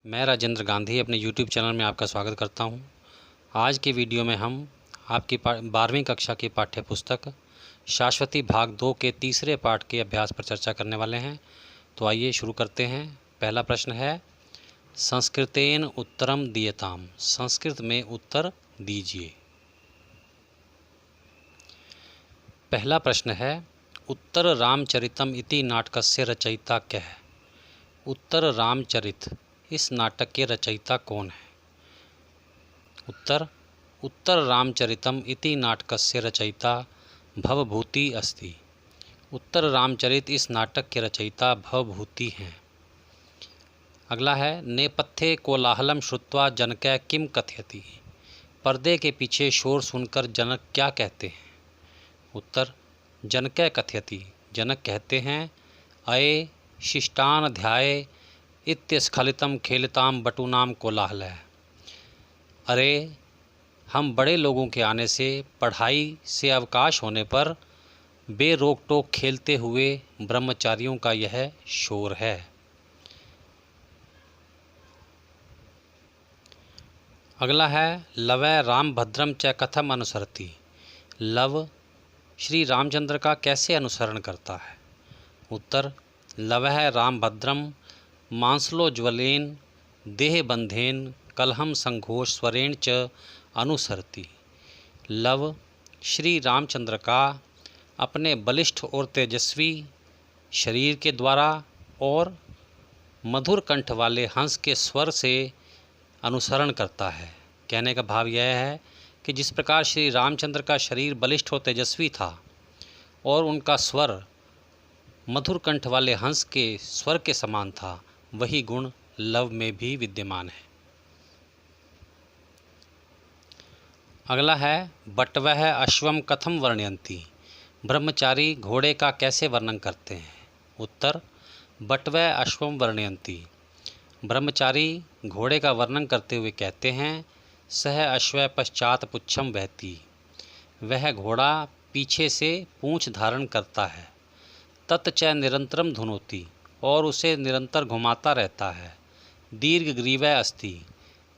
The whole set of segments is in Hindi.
मैं राजेंद्र गांधी अपने YouTube चैनल में आपका स्वागत करता हूं। आज की वीडियो में हम आपकी 12वीं कक्षा की पाठ्य पुस्तक शाश्वती भाग 2 के तीसरे पाठ के अभ्यास पर चर्चा करने वाले हैं। तो आइए शुरू करते हैं। पहला प्रश्न है, संस्कृतेन उत्तरम दीयताम। संस्कृत में उत्तर दीजिए। पहला प्रश्न है, उत्तर रामचरितम इति नाटकस्य रचयिता कः। उत्तर रामचरित इस नाटक के रचयिता कौन है? उत्तर रामचरितम इति नाटकस्य रचयिता भवभूति अस्ति। उत्तर रामचरित इस नाटक के रचयिता भवभूति हैं। अगला है, नेपथ्ये कोलाहलम श्रुत्वा जनकः किम कथयति। पर्दे के पीछे शोर सुनकर जनक क्या कहते हैं? उत्तर, जनकः कथयति। जनक कहते हैं, अये शिष्टान ध्याये इत्यस्खलितम खेलिताम बटूनाम कोलाहल। अरे, हम बड़े लोगों के आने से, पढ़ाई से अवकाश होने पर बेरोक टोक खेलते हुए ब्रह्मचारियों का यह शोर है। अगला है, लवै रामभद्रम च कथम अनुसरति। लव श्री रामचंद्र का कैसे अनुसरण करता है? उत्तर, लवः रामभद्रम मांसलोज्वलेन देहबंधेन कलहम संघोष स्वरेण च अनुसरति। लव श्री रामचंद्र का अपने बलिष्ठ और तेजस्वी शरीर के द्वारा और मधुर कंठ वाले हंस के स्वर से अनुसरण करता है। कहने का भाव यह है कि जिस प्रकार श्री रामचंद्र का शरीर बलिष्ठ और तेजस्वी था और उनका स्वर मधुर कंठ वाले हंस के स्वर के समान था, वही गुण लव में भी विद्यमान है। अगला है, बटवः अश्वम कथम वर्णयन्ति। ब्रह्मचारी घोड़े का कैसे वर्णन करते हैं? उत्तर, बटवः अश्वम वर्णयन्ति। ब्रह्मचारी घोड़े का वर्णन करते हुए कहते हैं, सह अश्व पश्चात पुच्छम वहति। वह घोड़ा पीछे से पूंछ धारण करता है। तत् च निरंतरम धुनोति, और उसे निरंतर घुमाता रहता है। दीर्घ ग्रीवः अस्ति,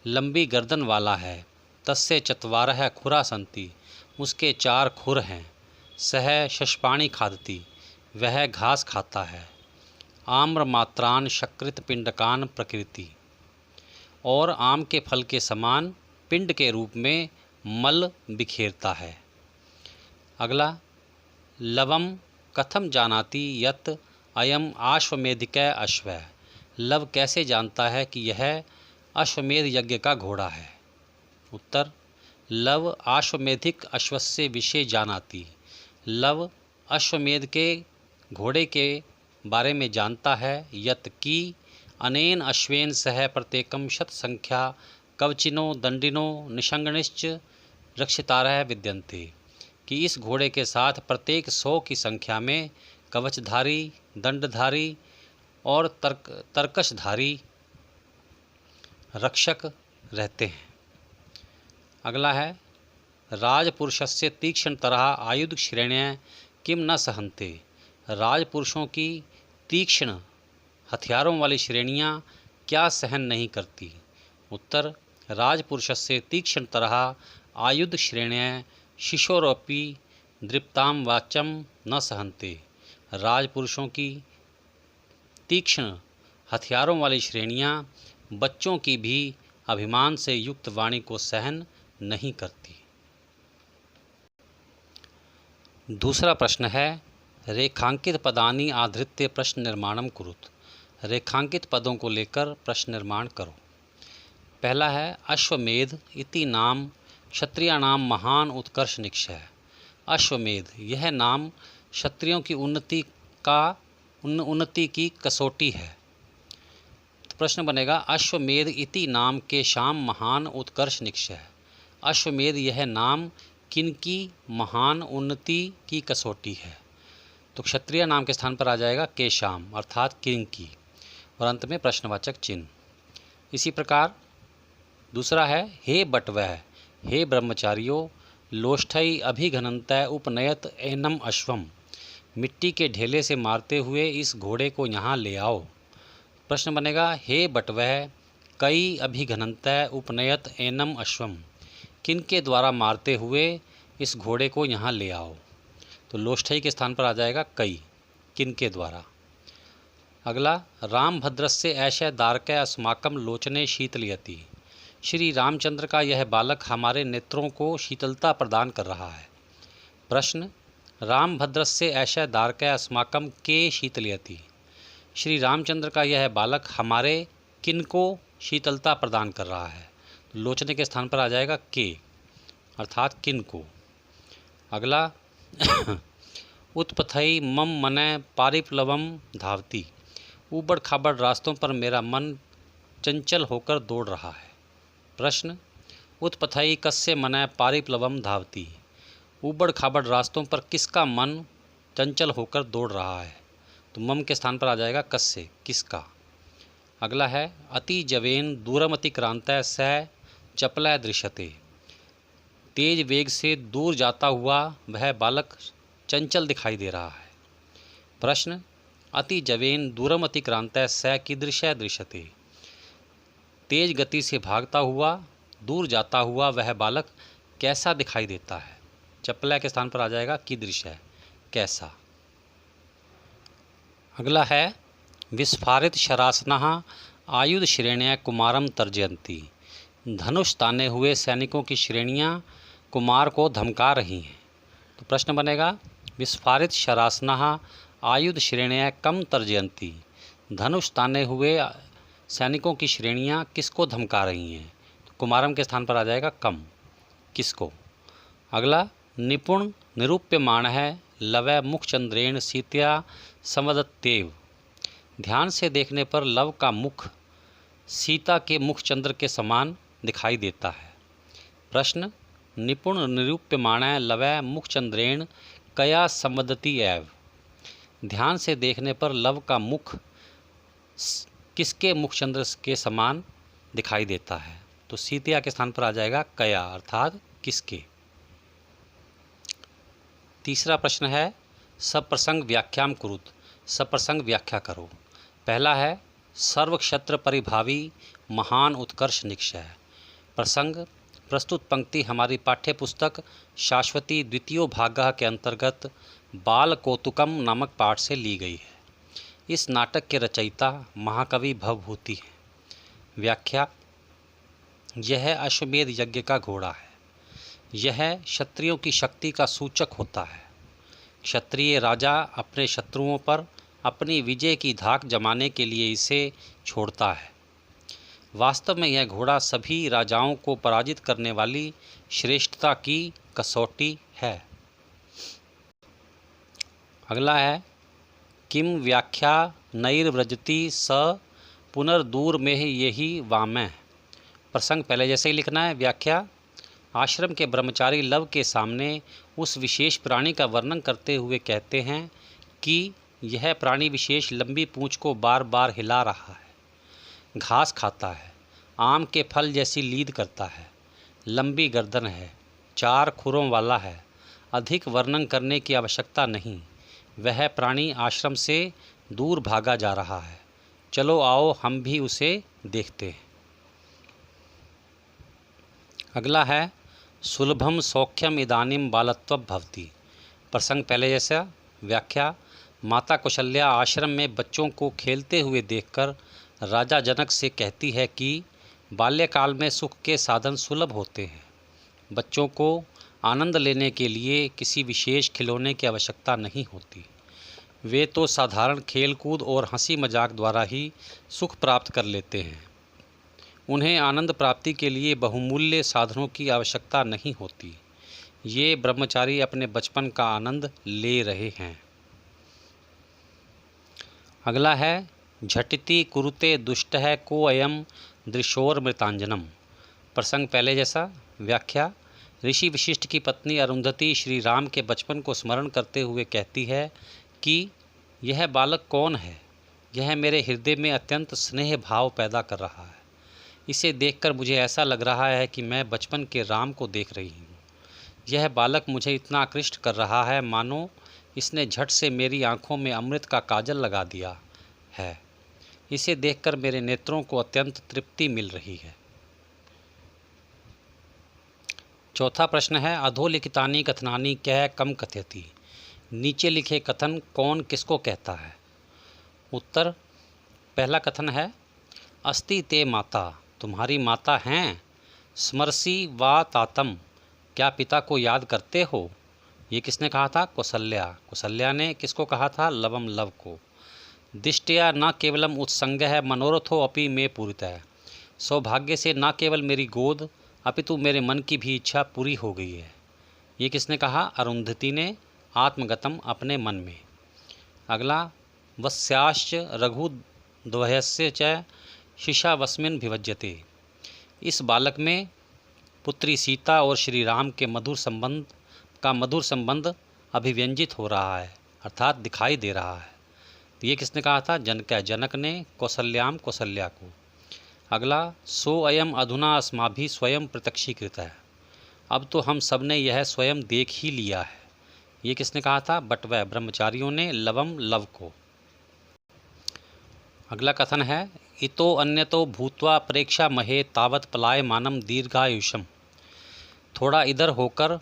लंबी गर्दन वाला है। तस्य चत्वारः खुरा सन्ति, उसके 4 खुर हैं। सह शष्पाणि खादति, वह घास खाता है। आम्र मात्रान शकृत पिंडकान प्रकृति, और आम के फल के समान पिंड के रूप में मल बिखेरता है। अगला, लवम कथम जानाति यत् अयम आश्वमेधिकः अश्व। लव कैसे जानता है कि यह अश्वमेध यज्ञ का घोड़ा है? उत्तर, लव आश्वमेधिक अश्वस्य विषय जानाति। लव अश्वमेध के घोड़े के बारे में जानता है। यत् की अनेन अश्वेन सह प्रत्येकम शत संख्या कवचिनो दंडिनो निषंगणिश्च रक्षितारः विद्यन्ते। कि इस घोड़े के साथ प्रत्येक 100 की संख्या में कवचधारी, दंडधारी और तर्कशधारी रक्षक रहते हैं। अगला है, राजपुरुषस्य तीक्ष्णतरः आयुध श्रेण्यः किम न सहन्ते। राजपुरुषों की तीक्ष्ण हथियारों वाली श्रेणियां क्या सहन नहीं करती? उत्तर, राजपुरुषस्य तीक्ष्णतरः आयुध श्रेण्यः शिशोरोपि दृप्ताम वाचम न सहन्ते। राजपुरुषों की तीक्ष्ण हथियारों वाली श्रेणियां बच्चों की भी अभिमान से युक्त वाणी को सहन नहीं करती। दूसरा प्रश्न है, रेखांकित पदानि आधृत्य प्रश्न निर्माणम कुरुत। रेखांकित पदों को लेकर प्रश्न निर्माण करो। पहला है, अश्वमेध इति नाम क्षत्रियाणाम महान उत्कर्ष निश्चय। अश्वमेध यह नाम क्षत्रियों की उन्नति की कसौटी है। तो प्रश्न बनेगा, अश्वमेध इति नाम के शाम महान उत्कर्ष निश्चय। अश्वमेध यह नाम किनकी महान उन्नति की कसौटी है? तो क्षत्रिय नाम के स्थान पर आ जाएगा केशाम अर्थात किनकी, और अंत में प्रश्नवाचक चिन्ह। इसी प्रकार दूसरा है, हे बटवः, हे ब्रह्मचारियों, लोष्ठै अभिघनन्तः उपनयत एनम अश्वम। मिट्टी के ढेले से मारते हुए इस घोड़े को यहाँ ले आओ। प्रश्न बनेगा, हे बटवः, कई अभिघ्नन्तः उपनयत एनम अश्वम। किन के द्वारा मारते हुए इस घोड़े को यहाँ ले आओ। तो लोष्ठई के स्थान पर आ जाएगा कई, किन के द्वारा। अगला, रामभद्रस्य ऐशः दारकः अस्माकं लोचने शीतलयति। श्री रामचंद्र का यह बालक हमारे नेत्रों को शीतलता प्रदान कर रहा है। प्रश्न, रामभद्रस्य ऐशः दारकः अस्माकं के शीतलयति। श्री रामचंद्र का यह बालक हमारे किन को शीतलता प्रदान कर रहा है। लोचने के स्थान पर आ जाएगा के, अर्थात किन को। अगला, उत्पथई मम मनः पारिप्लवम धावती। ऊबड़ खाबड़ रास्तों पर मेरा मन चंचल होकर दौड़ रहा है। प्रश्न, उत्पथई कस्य मनः पारिप्लवम धावती। ऊबड़ खाबड़ रास्तों पर किसका मन चंचल होकर दौड़ रहा है। तो मम के स्थान पर आ जाएगा कस्य, किसका। अगला है, अति जवेन दूरमतिक्रांतः स चपलः दृश्यते। तेज वेग से दूर जाता हुआ वह बालक चंचल दिखाई दे रहा है। प्रश्न, अति जवेन दूरमतिक्रांतः स कीदृशः दृश्यते। तेज गति से भागता हुआ दूर जाता हुआ वह बालक कैसा दिखाई देता है। चपलः के स्थान पर आ जाएगा कीदृशः, कैसा। अगला है, विस्फारित शरासनः आयुध श्रेणियाँ कुमारम तर्जयन्ति। धनुष ताने हुए सैनिकों की श्रेणियाँ कुमार को धमका रही हैं। तो प्रश्न बनेगा, विस्फारित शरासनः आयुध श्रेणियाँ कम तर्जयन्ति। धनुष ताने हुए सैनिकों की श्रेणियाँ किसको धमका रही हैं। तो कुमारम के स्थान पर आ जाएगा कम, किसको। अगला, निपुण निरूप्यमाण है लवः मुखचंद्रेण सीतया संवदत्येव। ध्यान से देखने पर लव का मुख सीता के मुखचंद्र के समान दिखाई देता है। प्रश्न, निपुण निरूप्यमाण लवः मुखचंद्रेण कया संवदति एव। ध्यान से देखने पर लव का मुख किसके मुखचंद्र के समान दिखाई देता है। तो सीतिया के स्थान पर आ जाएगा कया, अर्थात किसके। तीसरा प्रश्न है, सप्रसंग व्याख्याम कुरुत। सप्रसंग व्याख्या करो। पहला है, सर्वक्षत्र परिभावी महान उत्कर्ष निश्चय। प्रसंग, प्रस्तुत पंक्ति हमारी पाठ्य पुस्तक शाश्वती द्वितीयो भागः के अंतर्गत बाल कौतुकम नामक पाठ से ली गई है। इस नाटक के रचयिता महाकवि भवभूति हैं। व्याख्या, यह अश्वमेध यज्ञ का घोड़ा है। यह क्षत्रियों की शक्ति का सूचक होता है। क्षत्रिय राजा अपने शत्रुओं पर अपनी विजय की धाक जमाने के लिए इसे छोड़ता है। वास्तव में यह घोड़ा सभी राजाओं को पराजित करने वाली श्रेष्ठता की कसौटी है। अगला है, किम व्याख्या नैर्व्रजति स पुनर्दूर में यही वामः। प्रसंग पहले जैसे ही लिखना है। व्याख्या, आश्रम के ब्रह्मचारी लव के सामने उस विशेष प्राणी का वर्णन करते हुए कहते हैं कि यह प्राणी विशेष लंबी पूंछ को बार बार हिला रहा है, घास खाता है, आम के फल जैसी लीद करता है, लंबी गर्दन है, 4 खुरों वाला है। अधिक वर्णन करने की आवश्यकता नहीं। वह प्राणी आश्रम से दूर भागा जा रहा है। चलो आओ हम भी उसे देखते हैं। अगला है, सुलभम सौख्यम इदानीम बालत्वं भवति। प्रसंग पहले जैसा। व्याख्या, माता कौशल्या आश्रम में बच्चों को खेलते हुए देखकर राजा जनक से कहती है कि बाल्यकाल में सुख के साधन सुलभ होते हैं। बच्चों को आनंद लेने के लिए किसी विशेष खिलौने की आवश्यकता नहीं होती। वे तो साधारण खेलकूद और हंसी मजाक द्वारा ही सुख प्राप्त कर लेते हैं। उन्हें आनंद प्राप्ति के लिए बहुमूल्य साधनों की आवश्यकता नहीं होती। ये ब्रह्मचारी अपने बचपन का आनंद ले रहे हैं। अगला है, झटिति कुरुते दुष्टः को अयम दृशोर्मृतांजनम। प्रसंग पहले जैसा। व्याख्या, ऋषि वशिष्ठ की पत्नी अरुंधति श्री राम के बचपन को स्मरण करते हुए कहती है कि यह बालक कौन है। यह मेरे हृदय में अत्यंत स्नेह भाव पैदा कर रहा है। इसे देखकर मुझे ऐसा लग रहा है कि मैं बचपन के राम को देख रही हूँ। यह बालक मुझे इतना आकृष्ट कर रहा है मानो इसने झट से मेरी आँखों में अमृत का काजल लगा दिया है। इसे देखकर मेरे नेत्रों को अत्यंत तृप्ति मिल रही है। चौथा प्रश्न है, अधोलिखितानि कथनानि कः कम कथयति। नीचे लिखे कथन कौन किसको कहता है? उत्तर, पहला कथन है, अस्ति ते माता, तुम्हारी माता हैं। स्मरसी वा तातम, क्या पिता को याद करते हो? ये किसने कहा था? कौसल्या। कौसल्या ने किसको कहा था? लवम, लव को। दिष्टया न केवलम उत्संगः मनोरथो अपि मे पूरितः, सौभाग्य से न केवल मेरी गोद अपितु मेरे मन की भी इच्छा पूरी हो गई है। ये किसने कहा? अरुंधति ने, आत्मगतम, अपने मन में। अगला, वस्याश्च रघुद्वयस्य च शिशावस्मिन् विभज्यते। इस बालक में पुत्री सीता और श्री राम के मधुर संबंध अभिव्यंजित हो रहा है, अर्थात दिखाई दे रहा है। तो ये किसने कहा था? जनक ने कौसल्याम, कौसल्या को। अगला, सो अयम अधुना अस्माभि स्वयं प्रत्यक्षीकृत है। अब तो हम सब ने यह स्वयं देख ही लिया है। ये किसने कहा था? बटवै, ब्रह्मचारियों ने, लवम, लव को। अगला कथन है, इतो अन्यतो भूत्वा प्रेक्षा महे तावत पलायमानम दीर्घायुषम। थोड़ा इधर होकर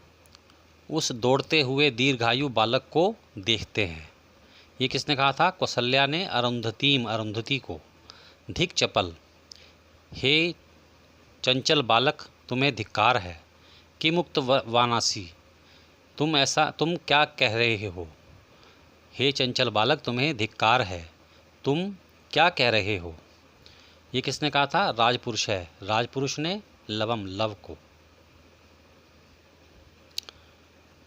उस दौड़ते हुए दीर्घायु बालक को देखते हैं। ये किसने कहा था? कौसल्या ने, अरुंधतीम, अरुंधति को। धिक चपल, हे चंचल बालक, तुम्हें धिक्कार है। किमुक्त वानासी, तुम क्या कह रहे हो? हे चंचल बालक, तुम्हें धिक्कार है, तुम क्या कह रहे हो? ये किसने कहा था? राजपुरुष है। राजपुरुष ने, लवम, लव को।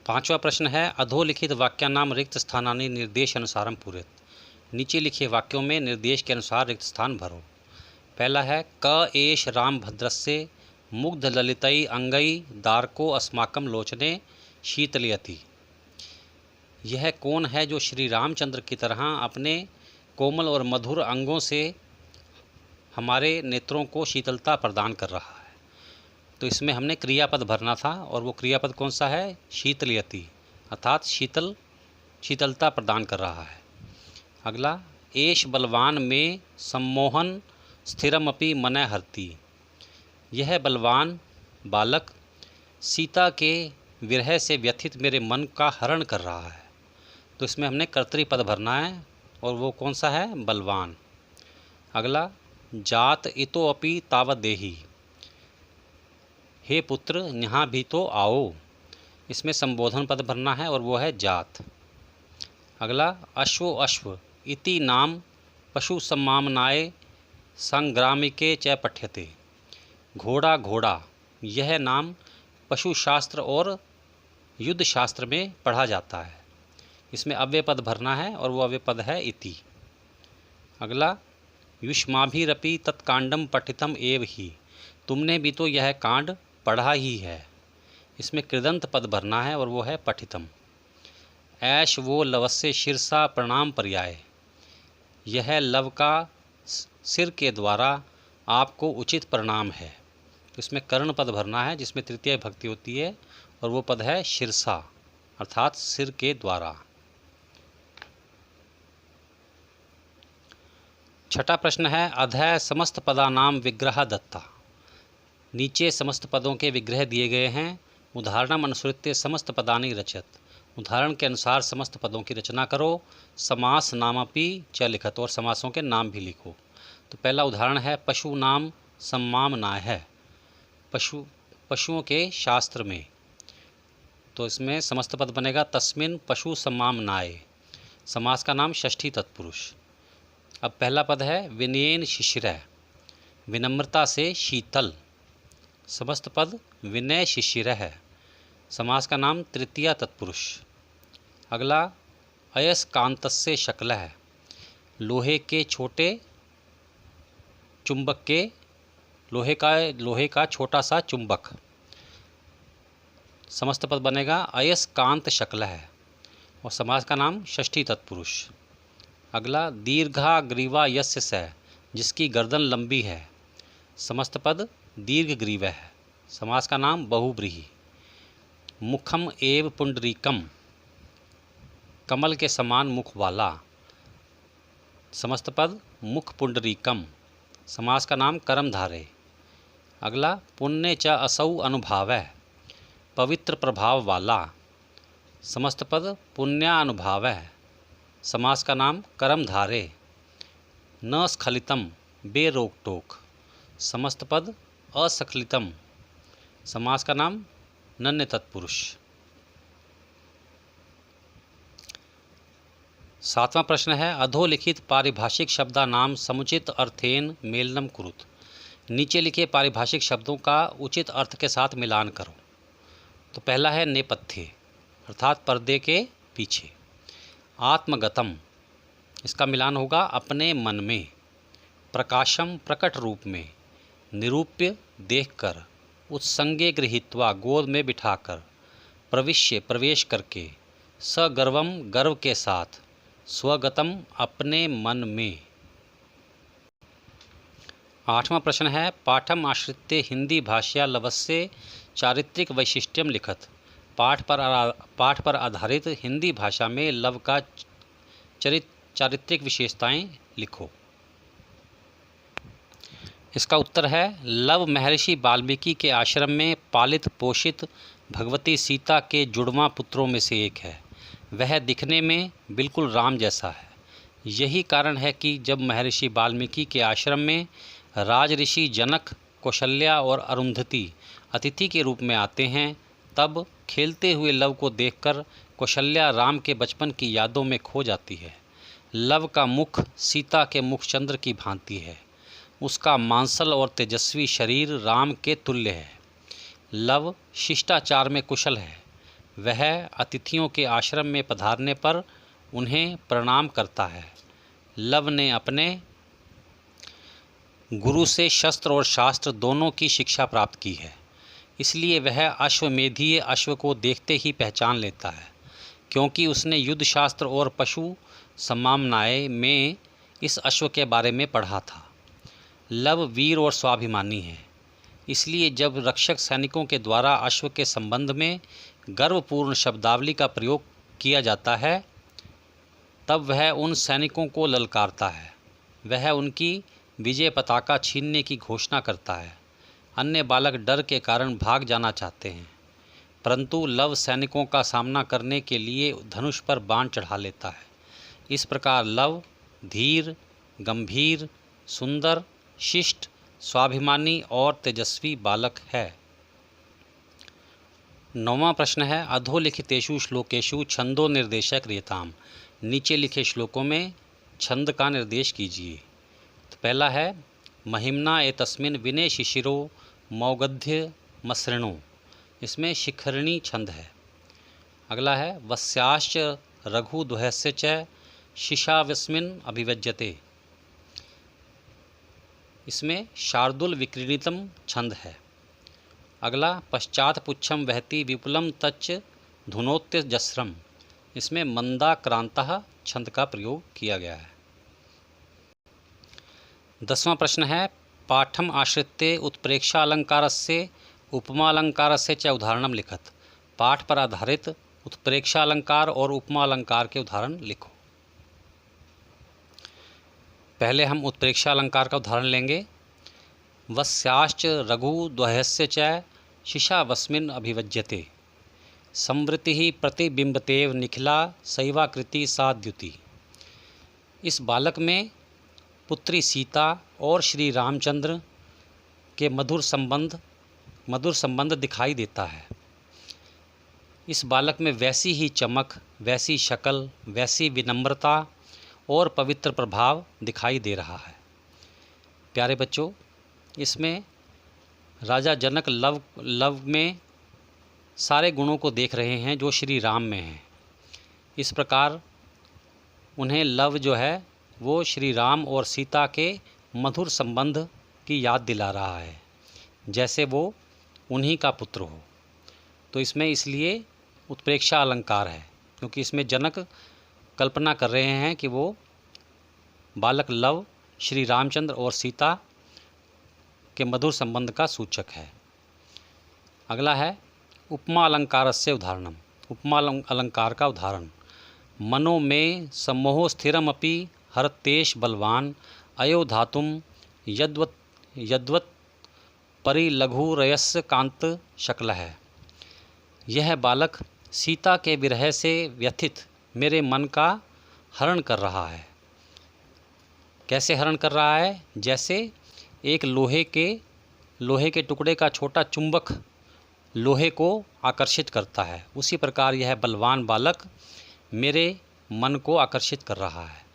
पांचवा प्रश्न है, अधोलिखित वाक्यानाम रिक्त स्थानानि निर्देश अनुसारम पूरित। नीचे लिखे वाक्यों में निर्देश के अनुसार रिक्त स्थान भरो। पहला है, क एष रामभद्रस्य मुग्ध ललितई अंगई दारको अस्माकम लोचने शीतलयति। यह कौन है जो श्री रामचंद्र की तरह अपने कोमल और मधुर अंगों से हमारे नेत्रों को शीतलता प्रदान कर रहा है? तो इसमें हमने क्रियापद भरना था, और वो क्रियापद कौन सा है? शीतलयति, अर्थात शीतलता प्रदान कर रहा है। अगला, एष बलवान में सम्मोहन स्थिरमपि मनः हरति। यह बलवान बालक सीता के विरह से व्यथित मेरे मन का हरण कर रहा है। तो इसमें हमने कर्तृपद भरना है, और वो कौन सा है? बलवान। अगला, जात इतो अपि तावत देही। हे पुत्र, यहाँ भी तो आओ। इसमें संबोधन पद भरना है, और वो है जात। अगला, अश्वो अश्व इति नाम पशु सम्मामनाय संग्रामिके च पठ्यते। घोड़ा, घोड़ा, यह नाम पशु शास्त्र और युद्ध शास्त्र में पढ़ा जाता है। इसमें अव्यय पद भरना है, और वो अव्यय पद है इति। अगला, युष्माभिरपि तत्कांडम पठितम एव ही। तुमने भी तो यह कांड पढ़ा ही है। इसमें कृदंत पद भरना है, और वो है पठितम। ऐश वो लवस्य शीर्षा प्रणाम पर्याय। यह लव का सिर के द्वारा आपको उचित प्रणाम है। इसमें कर्ण पद भरना है, जिसमें तृतीय भक्ति होती है, और वो पद है शीर्षा, अर्थात सिर के द्वारा। छठा प्रश्न है, अधः समस्त पदानाम विग्रह दत्ता। नीचे समस्त पदों के विग्रह दिए गए हैं। उदाहरणम अनुसृत्य समस्त पदानि रचत। उदाहरण के अनुसार समस्त पदों की रचना करो। समास नामपि च लिखत, और समासों के नाम भी लिखो। तो पहला उदाहरण है, पशु नाम सम्मामनाय है। पशुओं के शास्त्र में, तो इसमें समस्त पद बनेगा तस्मिन पशु सम्मामनाय। समास का नाम षष्ठी तत्पुरुष। अब पहला पद है, विनयेन शिशिरः, विनम्रता से शीतल। समस्त पद विनय शिशिरः है। समास का नाम तृतीया तत्पुरुष। अगला, अयस्कांतस्य शकलः, लोहे के छोटे चुंबक के, लोहे का छोटा सा चुंबक। समस्त पद बनेगा अयस्कांत शकलः, और समास का नाम षष्ठी तत्पुरुष। अगला, दीर्घा ग्रीवा यस्य स, जिसकी गर्दन लंबी है। समस्त पद दीर्घ ग्रीव है। समास का नाम बहुव्रीहि। मुखम एव पुंडरीकम, कमल के समान मुख वाला। समस्त पद मुख पुंडरीकम, समास का नाम कर्मधारय। अगला पुण्य च असौ अनुभावः, पवित्र प्रभाव वाला, समस्त पद पुण्यानुभावः, समास का नाम कर्मधारय। न स्खलितम, बेरोक टोक, समस्त पद असखलितम, समास का नाम नन्य तत्पुरुष। 7वां प्रश्न है अधोलिखित पारिभाषिक शब्दानाम समुचित अर्थेन मेलनम कुरुत। नीचे लिखे पारिभाषिक शब्दों का उचित अर्थ के साथ मिलान करो। तो पहला है नेपथ्य, अर्थात पर्दे के पीछे। आत्मगतम, इसका मिलान होगा अपने मन में। प्रकाशम, प्रकट रूप में। निरूप्य, देखकर। उत्संगे गृहीत्वा, गोद में बिठाकर। प्रविश्य, प्रवेश करके। सगर्वम, गर्व के साथ। स्वगतम, अपने मन में। 8वां प्रश्न है पाठम आश्रित्य हिंदी भाषा लवस्य चारित्रिक वैशिष्ट्यम लिखत। पाठ पर आधारित हिंदी भाषा में लव का चारित्रिक विशेषताएं लिखो। इसका उत्तर है लव महर्षि वाल्मीकि के आश्रम में पालित पोषित भगवती सीता के जुड़वां पुत्रों में से एक है। वह दिखने में बिल्कुल राम जैसा है। यही कारण है कि जब महर्षि वाल्मीकि के आश्रम में राजऋषि जनक, कौशल्या और अरुंधति अतिथि के रूप में आते हैं, तब खेलते हुए लव को देखकर कौशल्या राम के बचपन की यादों में खो जाती है। लव का मुख सीता के मुखचंद्र की भांति है। उसका मांसल और तेजस्वी शरीर राम के तुल्य है। लव शिष्टाचार में कुशल है। वह अतिथियों के आश्रम में पधारने पर उन्हें प्रणाम करता है। लव ने अपने गुरु से शस्त्र और शास्त्र दोनों की शिक्षा प्राप्त की है। इसलिए वह अश्वमेधीय अश्व को देखते ही पहचान लेता है, क्योंकि उसने युद्ध शास्त्र और पशु सम्माननाए में इस अश्व के बारे में पढ़ा था। लव वीर और स्वाभिमानी है। इसलिए जब रक्षक सैनिकों के द्वारा अश्व के संबंध में गर्वपूर्ण शब्दावली का प्रयोग किया जाता है, तब वह उन सैनिकों को ललकारता है। वह उनकी विजय पताका छीनने की घोषणा करता है। अन्य बालक डर के कारण भाग जाना चाहते हैं, परंतु लव सैनिकों का सामना करने के लिए धनुष पर बाण चढ़ा लेता है। इस प्रकार लव धीर, गंभीर, सुंदर, शिष्ट, स्वाभिमानी और तेजस्वी बालक है। 9वां प्रश्न है अधोलिखितेषु श्लोकेषु छंदो निर्देशक क्रियताम। नीचे लिखे श्लोकों में छंद का निर्देश कीजिए। तो पहला है महिम्ना एतस्मिन् विनय शिशिरो मौगध्य मसृणो। इसमें शिखरणी छंद है। अगला है वस्याश्च रघु दुहस्य च शिशावस्मिन् अभिव्यज्यते। इसमें शार्दुल विक्रीडितम छंद है। अगला पश्चात पुच्छम वहति विपुलम तच्च धुनोत्य जस्रम। इसमें मंदाक्रांतः छंद का प्रयोग किया गया है। 10वां प्रश्न है पाठम आश्रित्य उत्प्रेक्षा अलंकारस्य उपमा अलंकारस्य च उदाहरणम लिखत। पाठ पर आधारित उत्प्रेक्षा अलंकार और उपमा अलंकार के उदाहरण लिखो। पहले हम उत्प्रेक्षा अलंकार का उदाहरण लेंगे। वस्याश्च रघु द्वयस्य च शिशावस्मिन् अभिव्यज्यते। संवृत्ति प्रतिबिंबतेव निखिला शैवाकृति सा द्युति। इस बालक में पुत्री सीता और श्री रामचंद्र के मधुर संबंध दिखाई देता है। इस बालक में वैसी ही चमक, वैसी शक्ल, वैसी विनम्रता और पवित्र प्रभाव दिखाई दे रहा है। प्यारे बच्चों, इसमें राजा जनक लव में सारे गुणों को देख रहे हैं जो श्री राम में हैं। इस प्रकार उन्हें लव जो है वो श्री राम और सीता के मधुर संबंध की याद दिला रहा है, जैसे वो उन्हीं का पुत्र हो। तो इसमें इसलिए उत्प्रेक्षा अलंकार है, क्योंकि इसमें जनक कल्पना कर रहे हैं कि वो बालक लव श्री रामचंद्र और सीता के मधुर संबंध का सूचक है। अगला है उपमा अलंकारस्य उदाहरणम। उपमा अलंकार का उदाहरण मनो में सम्मोह स्थिरमपि हरतेश बलवान अयो धातुम यद्वत् यद्वत् परिलघुरयस्य कांत शक्ल है। यह बालक सीता के विरह से व्यथित मेरे मन का हरण कर रहा है। कैसे हरण कर रहा है? जैसे एक लोहे के टुकड़े का छोटा चुंबक लोहे को आकर्षित करता है, उसी प्रकार यह बलवान बालक मेरे मन को आकर्षित कर रहा है।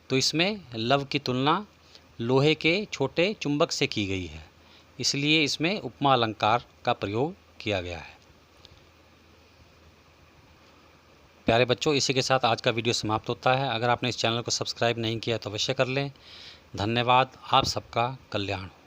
तो इसमें लव की तुलना लोहे के छोटे चुंबक से की गई है, इसलिए इसमें उपमा अलंकार का प्रयोग किया गया है। प्यारे बच्चों, इसी के साथ आज का वीडियो समाप्त होता है। अगर आपने इस चैनल को सब्सक्राइब नहीं किया तो अवश्य कर लें। धन्यवाद। आप सबका कल्याण हो।